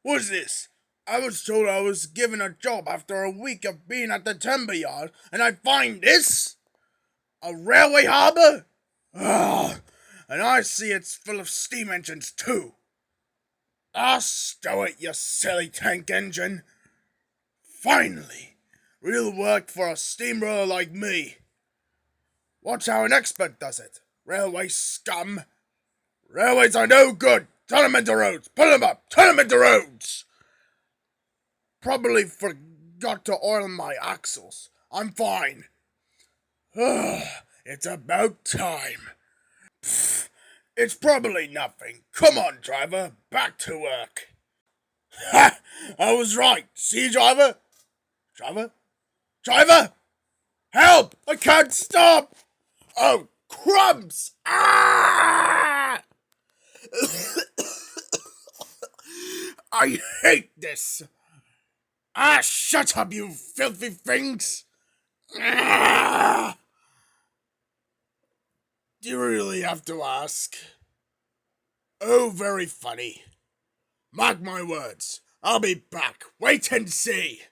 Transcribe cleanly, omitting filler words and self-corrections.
What's this? I was told I was given a job after a week of being at the timber yard, and I find this? A railway harbour? Ah, and I see it's full of steam engines too. Stow it, you silly tank engine. Finally, real work for a steamroller like me. Watch how an expert does it. Railway scum. Railways are no good. Turn them into roads. Pull them up. Turn them into roads. Probably forgot to oil my axles. I'm fine. It's about time. Pfft, it's probably nothing. Come on, driver. Back to work. Ha! I was right. See, driver? Driver? Driver? Help! I can't stop! Oh, crumbs! Ah! I hate this! Shut up, you filthy things! Ah! Do you really have to ask? Oh, very funny. Mark my words. I'll be back. Wait and see.